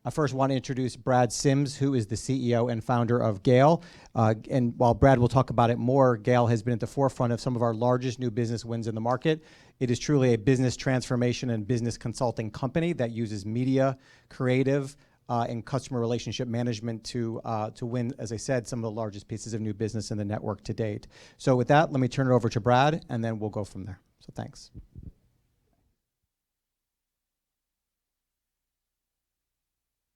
I first want to introduce Brad Sims, who is the CEO and founder of GALE. And while Brad will talk about it more, GALE has been at the forefront of some of our largest new business wins in the market. It is truly a business transformation and business consulting company that uses media, creative, and customer relationship management to win, as I said, some of the largest pieces of new business in the network to date. So with that, let me turn it over to Brad, and then we'll go from there. So thanks.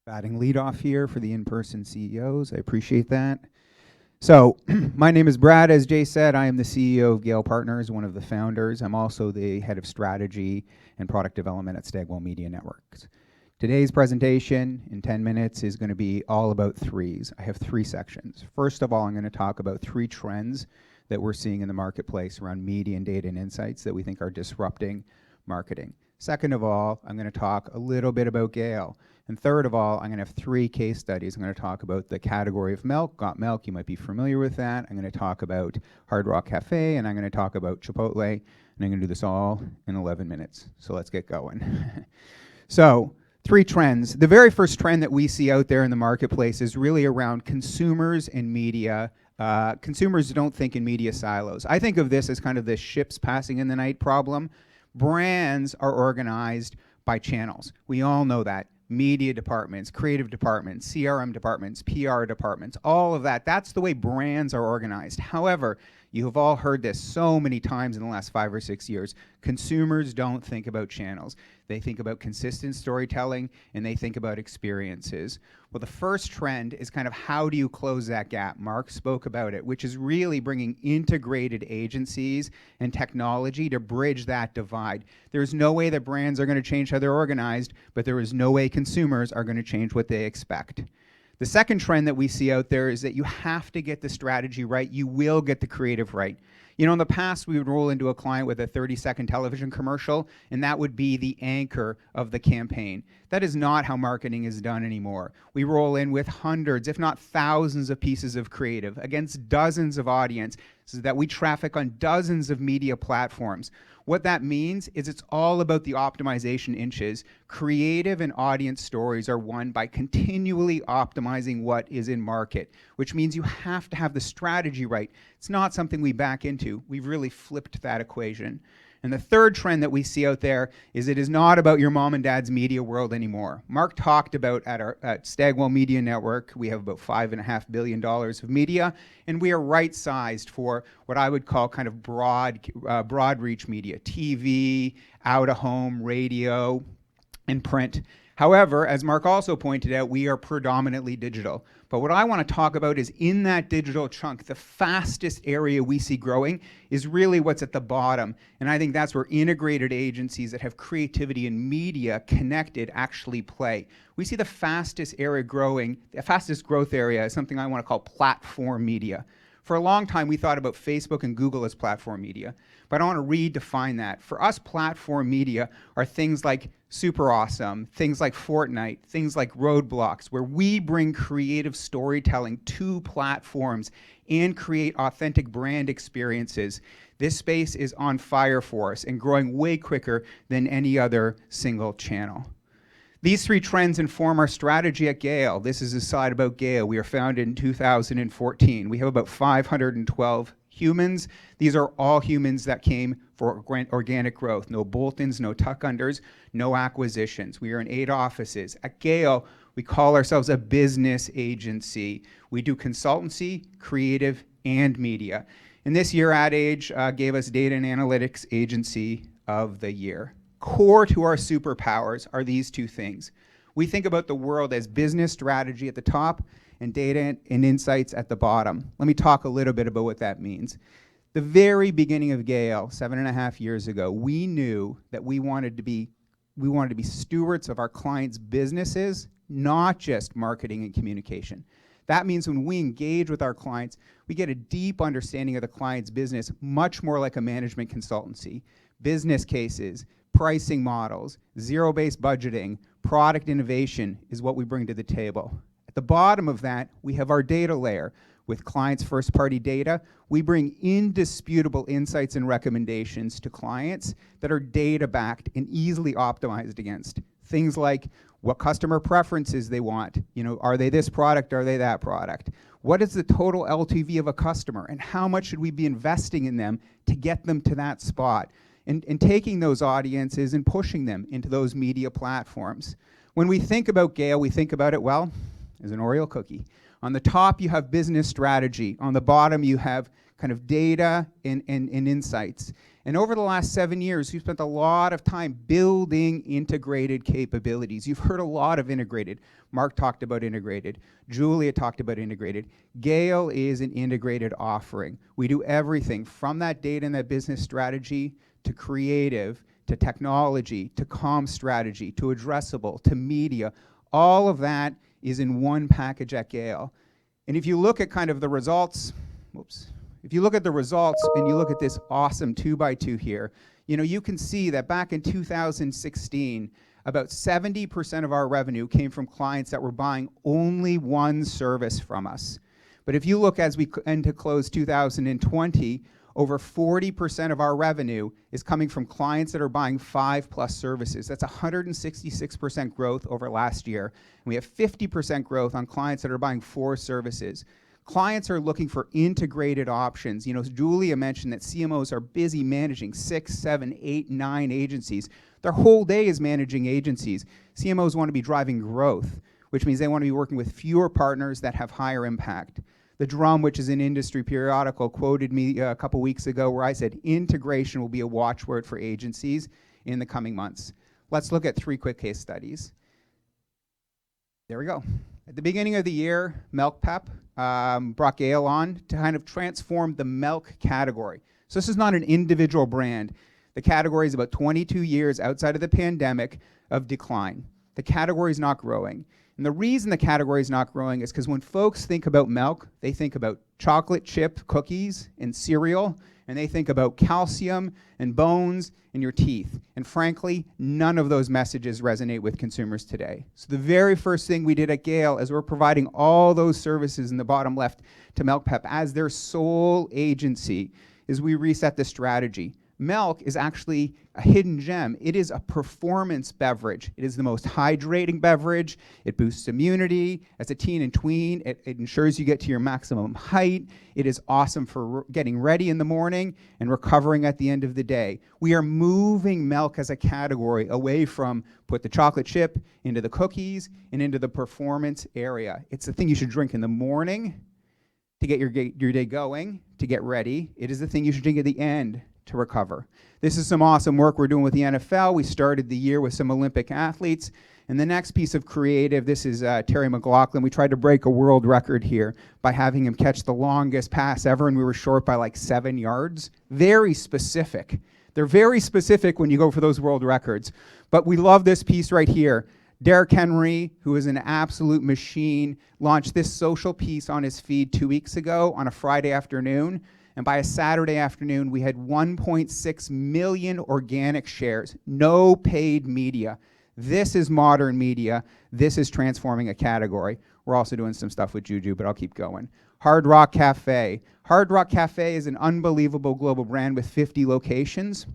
Batting leadoff here for the in-person CEOs. I appreciate that. So my name is Brad. As Jay said, I am the CEO of GALE Partners, one of the founders. I'm also the head of strategy and product development at Stagwell Media Networks. Today's presentation in 10 minutes is going to be all about threes. I have three sections. First of all, I'm going to talk about three trends that we're seeing in the marketplace around media and data and insights that we think are disrupting marketing. Second of all, I'm going to talk a little bit about GALE. And third of all, I'm going to have three case studies. I'm going to talk about the category of milk, Got Milk, you might be familiar with that. I'm going to talk about Hard Rock Cafe, and I'm going to talk about Chipotle, and I'm going to do this all in 11 minutes. So let's get going. So, three trends. The very first trend that we see out there in the marketplace is really around consumers and media. Consumers don't think in media silos. I think of this as kind of the ships passing in the night problem. Brands are organized by channels. We all know that. Media departments, creative departments, CRM departments, PR departments, all of that. That's the way brands are organized. However, you have all heard this so many times in the last 5 or 6 years. Consumers don't think about channels. They think about consistent storytelling, and they think about experiences. Well, the first trend is kind of how do you close that gap? Mark spoke about it, which is really bringing integrated agencies and technology to bridge that divide. There's no way that brands are going to change how they're organized, but there is no way consumers are going to change what they expect. The second trend that we see out there is that you have to get the strategy right. You will get the creative right. You know, in the past, we would roll into a client with a 30-second television commercial, and that would be the anchor of the campaign. That is not how marketing is done anymore. We roll in with hundreds, if not thousands of pieces of creative against dozens of audiences that we traffic on dozens of media platforms. What that means is it's all about the optimization inches. Creative and audience stories are won by continually optimizing what is in market, which means you have to have the strategy right. It's not something we back into. We've really flipped that equation. And the third trend that we see out there is it is not about your mom and dad's media world anymore. Mark talked about at Stagwell Media Network, we have about $5.5 billion of media, and we are right-sized for what I would call kind of broad reach media, TV, out-of-home, radio, and print. However, as Mark also pointed out, we are predominantly digital. But what I want to talk about is in that digital chunk, the fastest area we see growing is really what's at the bottom. And I think that's where integrated agencies that have creativity and media connected actually play. We see the fastest area growing, the fastest growth area is something I want to call platform media. For a long time, we thought about Facebook and Google as platform media, but I want to redefine that. For us, platform media are things like Super Awesome, things like Fortnite, things like Roadblocks, where we bring creative storytelling to platforms and create authentic brand experiences. This space is on fire for us and growing way quicker than any other single channel. These three trends inform our strategy at GALE. This is a slide about GALE. We were founded in 2014. We have about 512 humans. These are all humans that came for organic growth. No bolt-ins, no tuck-unders, no acquisitions. We are in 8 offices. At GALE, we call ourselves a business agency. We do consultancy, creative, and media. And this year, Ad Age gave us Data and Analytics Agency of the Year. Core to our superpowers are these two things. We think about the world as business strategy at the top and data and insights at the bottom. Let me talk a little bit about what that means. The very beginning of GALE, 7.5 years ago, we knew that we wanted to be stewards of our clients' businesses, not just marketing and communication. That means when we engage with our clients, we get a deep understanding of the client's business, much more like a management consultancy. Business cases, pricing models, zero-based budgeting, product innovation is what we bring to the table. At the bottom of that, we have our data layer. With clients' first-party data, we bring indisputable insights and recommendations to clients that are data-backed and easily optimized against. Things like what customer preferences they want. You know, are they this product, are they that product? What is the total LTV of a customer, and how much should we be investing in them to get them to that spot? And taking those audiences and pushing them into those media platforms. When we think about GALE, we think about it, well, as an Oreo cookie. On the top, you have business strategy. On the bottom, you have kind of data and insights. And over the last 7 years, we've spent a lot of time building integrated capabilities. You've heard a lot of integrated. Mark talked about integrated. Julia talked about integrated. GALE is an integrated offering. We do everything from that data and that business strategy to creative, to technology, to comm strategy, to addressable, to media. All of that is in one package at GALE. And if you look at kind of the results, if you look at the results and you look at this awesome 2x2 here, you know, you can see that back in 2016, about 70% of our revenue came from clients that were buying only one service from us. But if you look as we end to close 2020, over 40% of our revenue is coming from clients that are buying 5+ services. That's 166% growth over last year. And we have 50% growth on clients that are buying 4 services. Clients are looking for integrated options. You know, Julia mentioned that CMOs are busy managing 6, 7, 8, 9 agencies. Their whole day is managing agencies. CMOs want to be driving growth, which means they want to be working with fewer partners that have higher impact. The Drum, which is an industry periodical, quoted me a couple weeks ago where I said integration will be a watchword for agencies in the coming months. Let's look at 3 quick case studies. There we go. At the beginning of the year, MilkPep brought GALE on to kind of transform the milk category. So this is not an individual brand. The category is about 22 years outside of the pandemic of decline. The category is not growing. And the reason the category is not growing is because when folks think about milk, they think about chocolate chip cookies and cereal, and they think about calcium and bones and your teeth. And frankly, none of those messages resonate with consumers today. So the very first thing we did at GALE is we're providing all those services in the bottom left to MilkPep as their sole agency, is we reset the strategy. Milk is actually a hidden gem. It is a performance beverage. It is the most hydrating beverage. It boosts immunity. As a teen and tween, it ensures you get to your maximum height. It is awesome for getting ready in the morning and recovering at the end of the day. We are moving milk as a category away from put the chocolate chip into the cookies and into the performance area. It's the thing you should drink in the morning to get your day going, to get ready. It is the thing you should drink at the end to recover. This is some awesome work we're doing with the NFL. We started the year with some Olympic athletes. And the next piece of creative, this is Terry McLaughlin. We tried to break a world record here by having him catch the longest pass ever, and we were short by like 7 yards. Very specific. They're very specific when you go for those world records. But we love this piece right here. Derrick Henry, who is an absolute machine, launched this social piece on his feed 2 weeks ago on a Friday afternoon. And by a Saturday afternoon, we had 1.6 million organic shares, no paid media. This is modern media. This is transforming a category. We're also doing some stuff with Juju, but I'll keep going. Hard Rock Cafe. Hard Rock Cafe is an unbelievable global brand with 50 locations.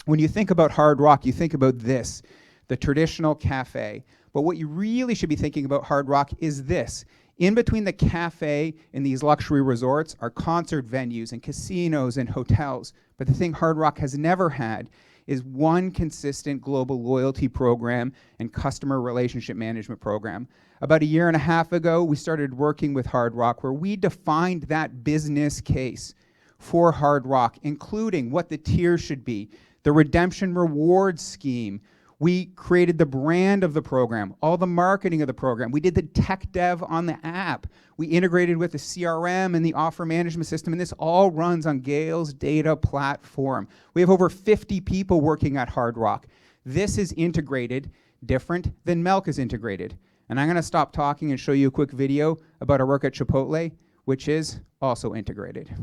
When you think about Hard Rock, you think about this, the traditional cafe. But what you really should be thinking about Hard Rock is this. In between the cafe and these luxury resorts are concert venues and casinos and hotels. But the thing Hard Rock has never had is one consistent global loyalty program and customer relationship management program. About 1.5 years ago, we started working with Hard Rock where we defined that business case for Hard Rock, including what the tiers should be, the redemption reward scheme. We created the brand of the program, all the marketing of the program. We did the tech dev on the app. We integrated with the CRM and the offer management system, and this all runs on GALE's data platform. We have over 50 people working at Hard Rock. This is integrated, different than Milk is integrated. And I'm gonna stop talking and show you a quick video about our work at Chipotle, which is also integrated.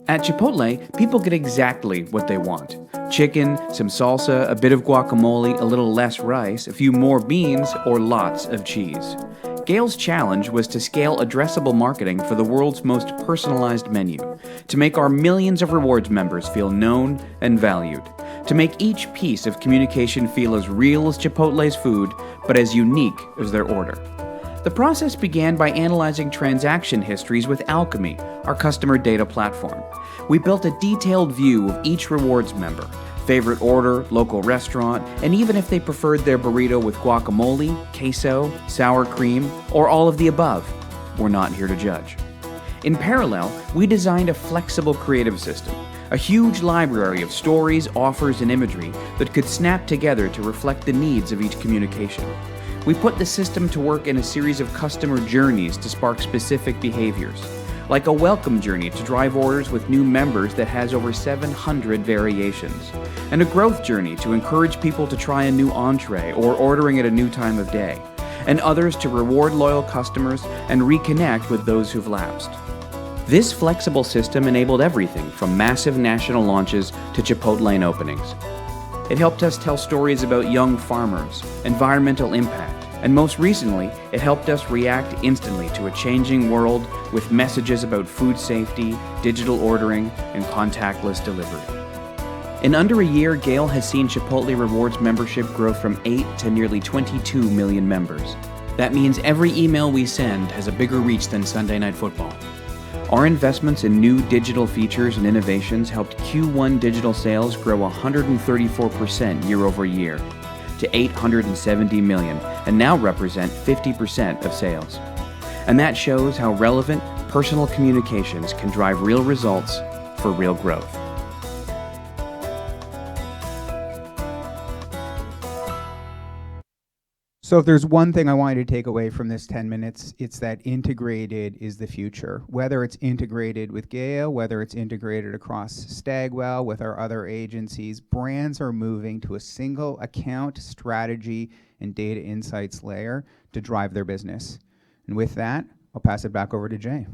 At Chipotle, people get exactly what they want. Chicken, some salsa, a bit of guacamole, a little less rice, a few more beans, or lots of cheese. GALE's challenge was to scale addressable marketing for the world's most personalized menu, to make our millions of rewards members feel known and valued. to make each piece of communication feel as real as Chipotle's food, but as unique as their order. The process began by analyzing transaction histories with Alchemy, our customer data platform. We built a detailed view of each rewards member, favorite order, local restaurant, and even if they preferred their burrito with guacamole, queso, sour cream, or all of the above. We're not here to judge. In parallel, we designed a flexible creative system, a huge library of stories, offers, and imagery that could snap together to reflect the needs of each communication. We put the system to work in a series of customer journeys to spark specific behaviors, like a welcome journey to drive orders with new members that has over 700 variations, and a growth journey to encourage people to try a new entree or ordering at a new time of day, and others to reward loyal customers and reconnect with those who've lapsed. This flexible system enabled everything from massive national launches to Chipotlane openings. It helped us tell stories about young farmers, environmental impact, and most recently, it helped us react instantly to a changing world with messages about food safety, digital ordering, and contactless delivery. In under a year, GALE has seen Chipotle Rewards membership grow from 8 to nearly 22 million members. That means every email we send has a bigger reach than Sunday Night Football. Our investments in new digital features and innovations helped Q1 digital sales grow 134% year over year to 870 million and now represent 50% of sales. And that shows how relevant, personal communications can drive real results for real growth. So if there's one thing I want you to take away from this 10 minutes, it's that integrated is the future. Whether it's integrated with GALE, whether it's integrated across Stagwell with our other agencies, brands are moving to a single account strategy and data insights layer to drive their business. And with that, I'll pass it back over to Jay.